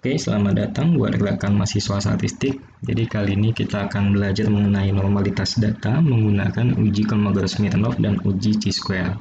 Oke, selamat datang buat rekan mahasiswa statistik. Jadi kali ini kita akan belajar mengenai normalitas data menggunakan uji Kolmogorov-Smirnov dan uji chi-square.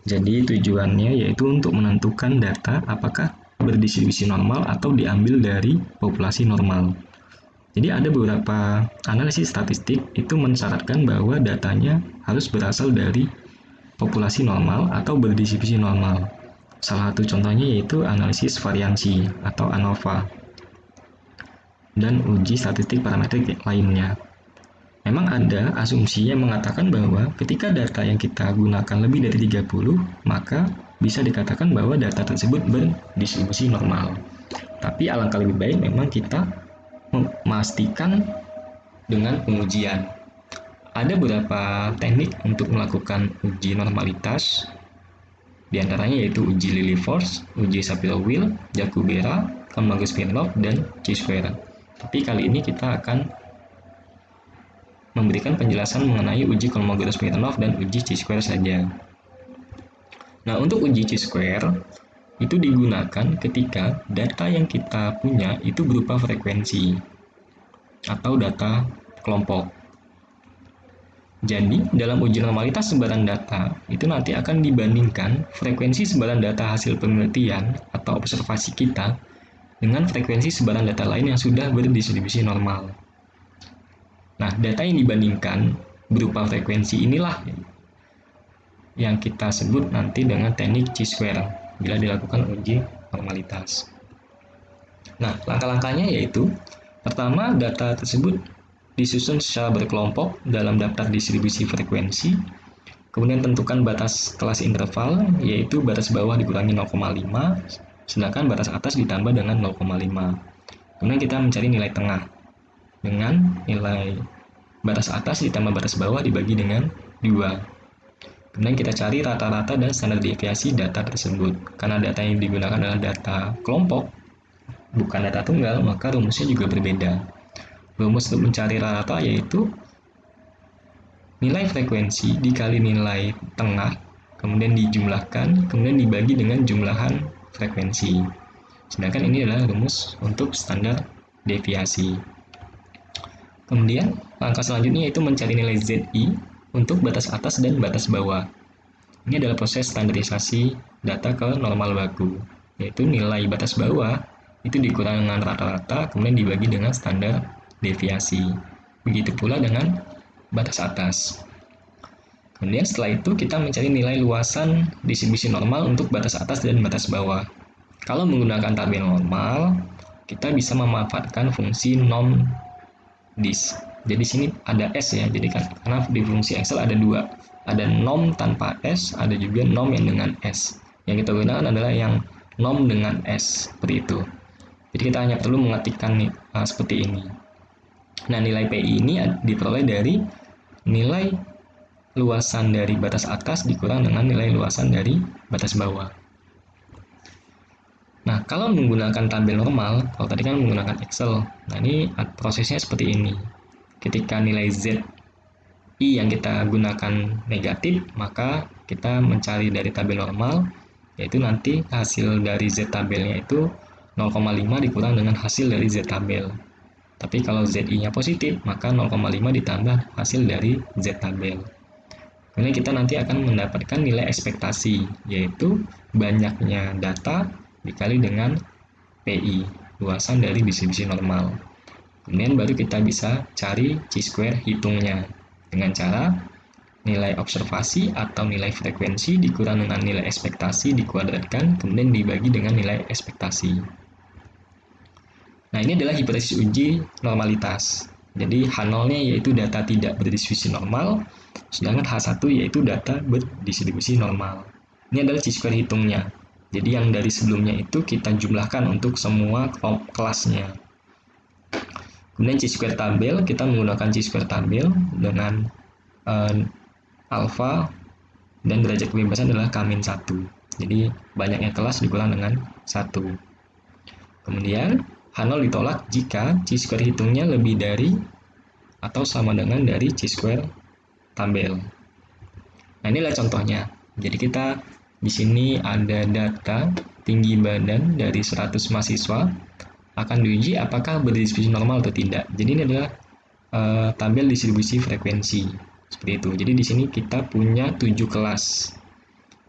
Jadi tujuannya yaitu untuk menentukan data apakah berdistribusi normal atau diambil dari populasi normal. Jadi ada beberapa analisis statistik itu mensyaratkan bahwa datanya harus berasal dari populasi normal atau berdistribusi normal. Salah satu contohnya yaitu analisis variansi atau ANOVA dan uji statistik parametrik lainnya. Memang ada asumsi yang mengatakan bahwa ketika data yang kita gunakan lebih dari 30, maka bisa dikatakan bahwa data tersebut berdistribusi normal. Tapi alangkah lebih baik memang kita memastikan dengan pengujian. Ada beberapa teknik untuk melakukan uji normalitas, di antaranya yaitu uji Lilliefors, uji Shapiro-Wilk, Jakubera, Kolmogorov-Smirnov, dan chi-square. Tapi kali ini kita akan memberikan penjelasan mengenai uji Kolmogorov-Smirnov dan uji chi-square saja. Nah, untuk uji chi-square itu digunakan ketika data yang kita punya itu berupa frekuensi atau data kelompok. Jadi, dalam uji normalitas sebaran data, itu nanti akan dibandingkan frekuensi sebaran data hasil penelitian atau observasi kita dengan frekuensi sebaran data lain yang sudah berdistribusi normal. Nah, data yang dibandingkan berupa frekuensi inilah yang kita sebut nanti dengan teknik chi-square bila dilakukan uji normalitas. Nah, langkah-langkahnya yaitu pertama, data tersebut disusun secara berkelompok dalam daftar distribusi frekuensi. Kemudian tentukan batas kelas interval, yaitu batas bawah dikurangi 0,5, sedangkan batas atas ditambah dengan 0,5. Kemudian kita mencari nilai tengah dengan nilai batas atas ditambah batas bawah dibagi dengan 2. Kemudian kita cari rata-rata dan standar deviasi data tersebut. Karena data yang digunakan adalah data kelompok, bukan data tunggal, maka rumusnya juga berbeda. Rumus untuk mencari rata yaitu nilai frekuensi dikali nilai tengah, kemudian dijumlahkan, kemudian dibagi dengan jumlahan frekuensi. Sedangkan ini adalah rumus untuk standar deviasi. Kemudian langkah selanjutnya yaitu mencari nilai ZI untuk batas atas dan batas bawah. Ini adalah proses standarisasi data ke normal baku, yaitu nilai batas bawah itu dikurang dengan rata-rata, kemudian dibagi dengan standar deviasi. Begitu pula dengan batas atas. Kemudian setelah itu kita mencari nilai luasan distribusi normal untuk batas atas dan batas bawah. Kalau menggunakan tabel normal, kita bisa memanfaatkan fungsi nom_dis. Jadi sini ada S ya, jadi karena di fungsi Excel ada dua. Ada nom tanpa S, ada juga nom yang dengan S. Yang kita gunakan adalah yang nom dengan S, seperti itu. Jadi kita hanya perlu mengetikkan seperti ini. Nah, nilai PI ini diperoleh dari nilai luasan dari batas atas dikurang dengan nilai luasan dari batas bawah. Nah, kalau menggunakan tabel normal, kalau tadi kan menggunakan Excel, nah ini prosesnya seperti ini. Ketika nilai ZI yang kita gunakan negatif, maka kita mencari dari tabel normal, yaitu nanti hasil dari Z tabelnya itu 0,5 dikurang dengan hasil dari Z tabel. Tapi kalau ZI-nya positif, maka 0,5 ditambah hasil dari Z tabel. Kemudian kita nanti akan mendapatkan nilai ekspektasi, yaitu banyaknya data dikali dengan PI, luasan dari distribusi normal. Kemudian baru kita bisa cari chi-square hitungnya dengan cara nilai observasi atau nilai frekuensi dikurang dengan nilai ekspektasi dikuadratkan, kemudian dibagi dengan nilai ekspektasi. Nah, ini adalah hipotesis uji normalitas. Jadi H0-nya yaitu data tidak berdistribusi normal, sedangkan H1 yaitu data berdistribusi normal. Ini adalah chi-square hitungnya. Jadi yang dari sebelumnya itu kita jumlahkan untuk semua kelasnya. Kemudian chi-square tabel, kita menggunakan chi-square tabel dengan alfa dan derajat kebebasan adalah K-1. Jadi banyaknya kelas dikurang dengan 1. Kemudian H0 ditolak jika chi-square hitungnya lebih dari atau sama dengan dari chi-square tabel. Nah, inilah contohnya. Jadi kita di sini ada data tinggi badan dari 100 mahasiswa akan diuji apakah berdistribusi normal atau tidak. Jadi ini adalah tabel distribusi frekuensi seperti itu. Jadi di sini kita punya 7 kelas.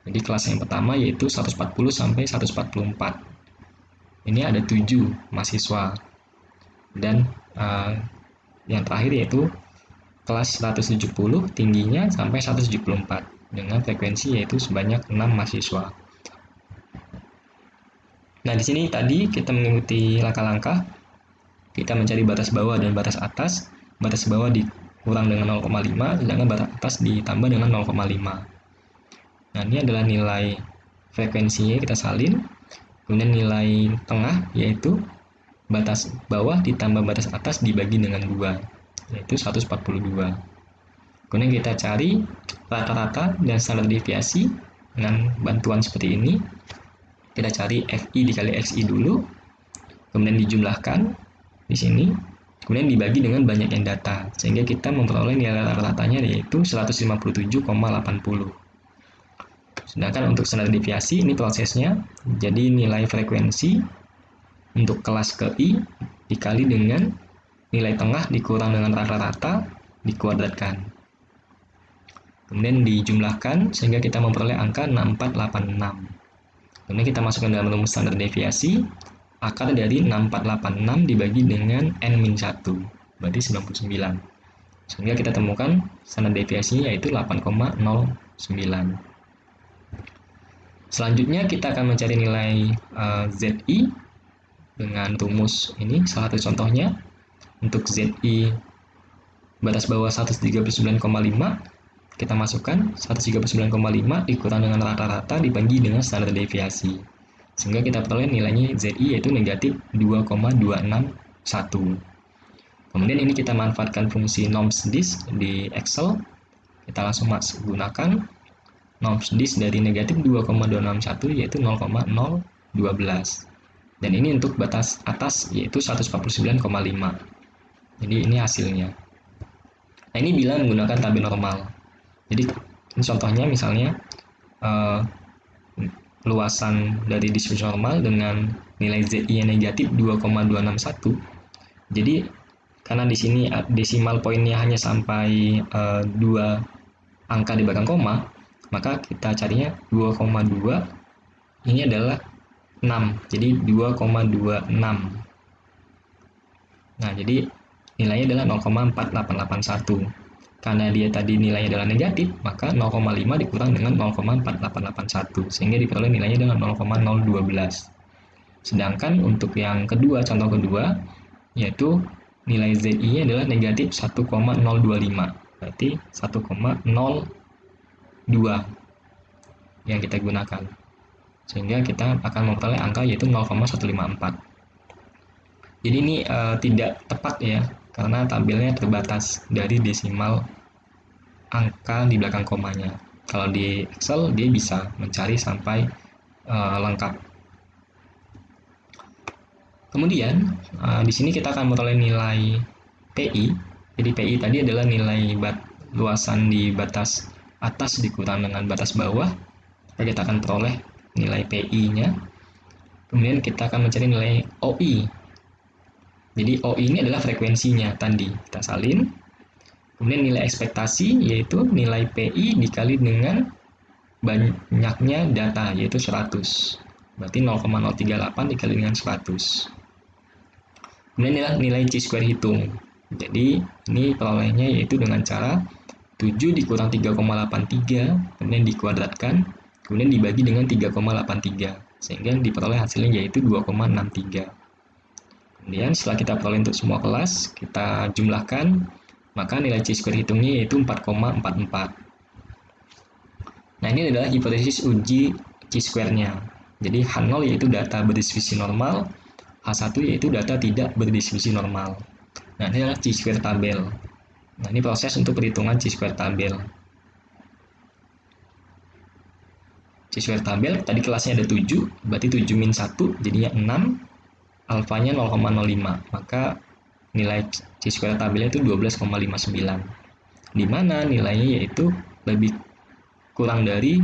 Jadi kelas yang pertama yaitu 140 sampai 144. Ini ada 7 mahasiswa. Dan yang terakhir yaitu kelas 170 tingginya sampai 174 dengan frekuensi yaitu sebanyak 6 mahasiswa. Nah, di sini tadi kita mengikuti langkah-langkah. Kita mencari batas bawah dan batas atas. Batas bawah dikurang dengan 0,5, sedangkan batas atas ditambah dengan 0,5. Nah, ini adalah nilai frekuensinya kita salin. Kemudian nilai tengah yaitu batas bawah ditambah batas atas dibagi dengan 2, yaitu 142. Kemudian kita cari rata-rata dan standar deviasi dengan bantuan seperti ini. Kita cari FI dikali XI dulu, kemudian dijumlahkan di sini, kemudian dibagi dengan banyaknya data, sehingga kita memperoleh nilai rata-ratanya yaitu 157,80. Sedangkan untuk standar deviasi ini prosesnya, jadi nilai frekuensi untuk kelas ke I dikali dengan nilai tengah dikurang dengan rata-rata dikuadratkan. Kemudian dijumlahkan sehingga kita memperoleh angka 6486. Kemudian kita masukkan dalam rumus standar deviasi, akar dari 6486 dibagi dengan N-1, berarti 99. Sehingga kita temukan standar deviasinya yaitu 8,09. Selanjutnya kita akan mencari nilai ZI dengan rumus ini, salah satu contohnya. Untuk ZI batas bawah 139,5, kita masukkan 139,5 dikurang dengan rata-rata dibagi dengan standar deviasi. Sehingga kita peroleh nilainya ZI yaitu negatif 2,261. Kemudian ini kita manfaatkan fungsi nomsdis di Excel. Kita langsung gunakan nomsdis dari negatif 2,261 yaitu 0,012. Dan ini untuk batas atas yaitu 149,5. Jadi ini hasilnya. Nah, ini bila menggunakan tabel normal. Jadi ini contohnya misalnya luasan dari distribusi normal dengan nilai ZI yang negatif 2,261. Jadi karena di sini desimal poinnya hanya sampai 2 angka di belakang koma, maka kita carinya 2,2 ini adalah 6. Jadi 2,26. Nah, jadi nilainya adalah 0,4881. Karena dia tadi nilainya adalah negatif, maka 0,5 dikurang dengan 0,4881, sehingga diperoleh nilainya dengan 0,012. Sedangkan untuk yang kedua, contoh kedua, yaitu nilai ZI-nya adalah negatif 1,025, berarti 1,02 yang kita gunakan. Sehingga kita akan memperoleh angka yaitu 0,154. Jadi ini tidak tepat ya, karena tabelnya terbatas dari desimal angka di belakang komanya. Kalau di Excel dia bisa mencari sampai lengkap. Kemudian di sini kita akan memperoleh nilai PI. Jadi PI tadi adalah nilai luasan di batas atas dikurang dengan batas bawah. Maka kita akan peroleh nilai PI-nya. Kemudian kita akan mencari nilai OI. Jadi OI ini adalah frekuensinya tadi. Kita salin. Kemudian nilai ekspektasi yaitu nilai PI dikali dengan banyaknya data yaitu 100. Berarti 0,038 dikali dengan 100. Kemudian nilai chi-square hitung. Jadi ini perolehnya yaitu dengan cara 7 dikurang 3,83 kemudian dikuadratkan kemudian dibagi dengan 3,83 sehingga diperoleh hasilnya yaitu 2,63. Kemudian setelah kita peroleh untuk semua kelas, kita jumlahkan, maka nilai chi-square hitungnya yaitu 4,44. Nah, ini adalah hipotesis uji chi-square-nya. Jadi H0 yaitu data berdistribusi normal, H1 yaitu data tidak berdistribusi normal. Nah, ini adalah chi-square tabel. Nah, ini proses untuk perhitungan chi-square tabel. Chi-square tabel, tadi kelasnya ada 7, berarti 7 min 1 jadinya 6, alfanya 0,05, maka nilai chi-square tabelnya itu 12,59. Di mana nilainya yaitu lebih kurang dari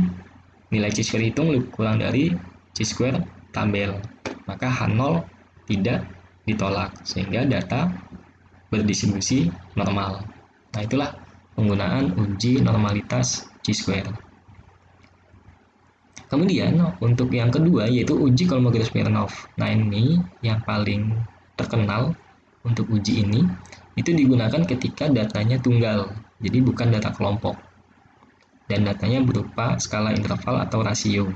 nilai chi-square hitung lebih kurang dari chi-square tabel. Maka H0 tidak ditolak, sehingga data berdistribusi normal. Nah, itulah penggunaan uji normalitas chi-square. Kemudian untuk yang kedua yaitu uji Kolmogorov-Smirnov. Nah, ini yang paling terkenal untuk uji ini itu digunakan ketika datanya tunggal, jadi bukan data kelompok. Dan datanya berupa skala interval atau rasio.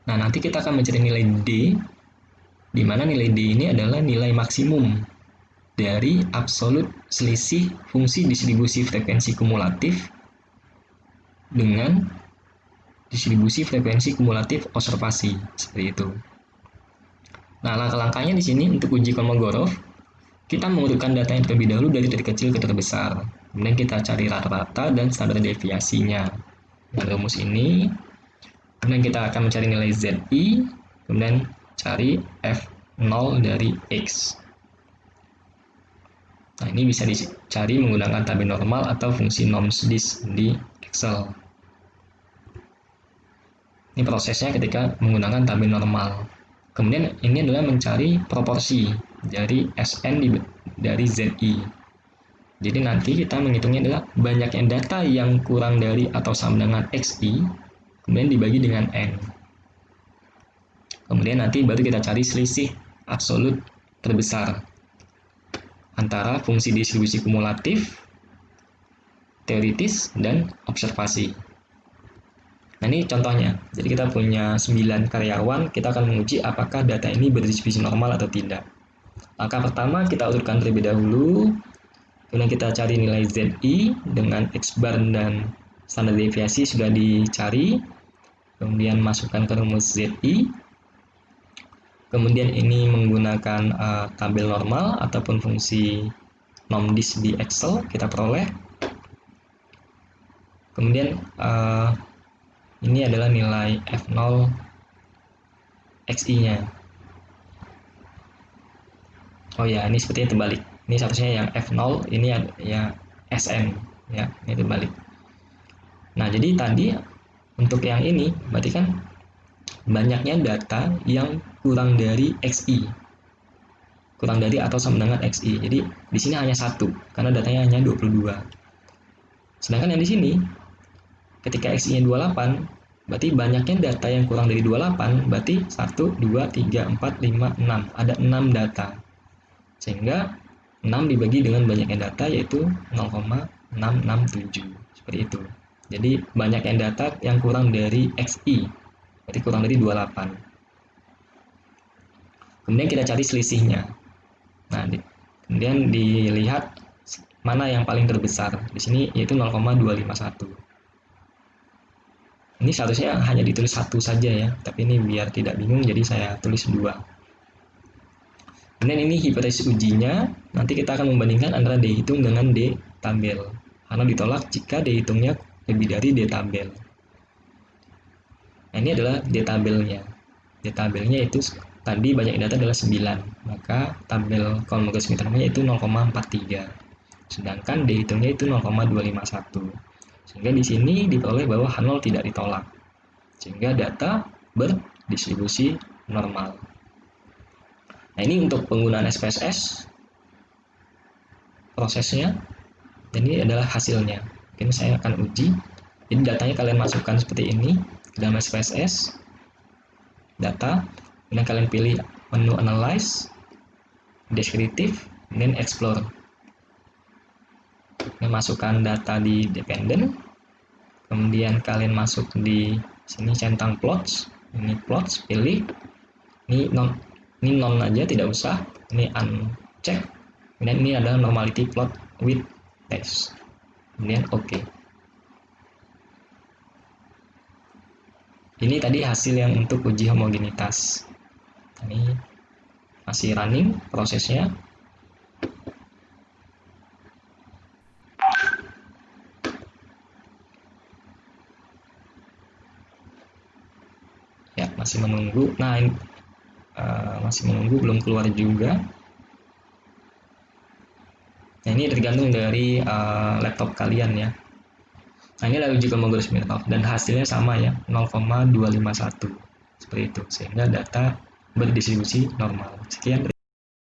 Nah, nanti kita akan mencari nilai D, di mana nilai D ini adalah nilai maksimum dari absolut selisih fungsi distribusi frekuensi kumulatif dengan distribusi frekuensi kumulatif observasi, seperti itu. Nah, langkah-langkahnya di sini untuk uji Kolmogorov, kita mengurutkan data yang terlebih dahulu dari terkecil ke terbesar. Kemudian kita cari rata-rata dan standar deviasinya. Dengan rumus ini, kemudian kita akan mencari nilai ZI, kemudian cari F0 dari X. Nah, ini bisa dicari menggunakan tabel normal atau fungsi nomsdis di Excel. Ini prosesnya ketika menggunakan tabel normal. Kemudian ini adalah mencari proporsi dari Sn dari Zi. Jadi nanti kita menghitungnya adalah banyaknya data yang kurang dari atau sama dengan Xi, kemudian dibagi dengan N. Kemudian nanti baru kita cari selisih absolut terbesar antara fungsi distribusi kumulatif, teoritis, dan observasi. Nah, ini contohnya. Jadi kita punya 9 karyawan, kita akan menguji apakah data ini berdistribusi normal atau tidak. Langkah pertama kita urutkan terlebih dahulu, kemudian kita cari nilai ZI dengan X bar dan standar deviasi sudah dicari, kemudian masukkan ke rumus ZI, kemudian ini menggunakan tabel normal ataupun fungsi nomdis di Excel kita peroleh, kemudian ini adalah nilai F0 XI-nya. Oh ya, ini sepertinya terbalik. Ini seharusnya yang F0, ini ya SN, ya, ini terbalik. Nah, jadi tadi untuk yang ini, berarti kan banyaknya data yang kurang dari XI. Kurang dari atau sama dengan XI. Jadi di sini hanya satu, karena datanya hanya 22. Sedangkan yang di sini, ketika X-nya 28, berarti banyaknya data yang kurang dari 28, berarti 1, 2, 3, 4, 5, 6. Ada 6 data. Sehingga 6 dibagi dengan banyaknya data yaitu 0,667. Seperti itu. Jadi banyaknya data yang kurang dari XI, berarti kurang dari 28. Kemudian kita cari selisihnya. Nah, kemudian dilihat mana yang paling terbesar. Di sini yaitu 0,251. Ini seharusnya hanya ditulis satu saja ya, tapi ini biar tidak bingung jadi saya tulis 2. Kemudian ini hipotesis ujinya, nanti kita akan membandingkan antara D hitung dengan D tabel. Karena ditolak jika D hitungnya lebih dari D tabel. Nah, ini adalah D tabelnya. D tabelnya itu tadi banyak data adalah 9, maka tabel Kolmogorov-Smirnovnya itu 0,43. Sedangkan D hitungnya itu 0,251. Sehingga di sini diperoleh bahwa H0 tidak ditolak. Sehingga data berdistribusi normal. Nah, ini untuk penggunaan SPSS prosesnya, dan ini adalah hasilnya. Mungkin saya akan uji. Jadi datanya kalian masukkan seperti ini dalam SPSS, data, kemudian kalian pilih menu Analyze, Descriptive, dan Explore. Kemudian masukkan data di Dependent, kemudian kalian masuk di sini centang plots, ini plots, pilih, ini non aja, tidak usah, ini uncheck, kemudian ini adalah normality plot with text, kemudian OK. Ini tadi hasil yang untuk uji homogenitas. Ini masih running prosesnya. Ya, masih menunggu. Nah, ini masih menunggu, belum keluar juga. Nah, ini tergantung dari laptop kalian ya. Nah, ini adalah uji Kolmogorov-Smirnov dan hasilnya sama ya, 0,251 seperti itu, sehingga data berdistribusi normal. Sekian.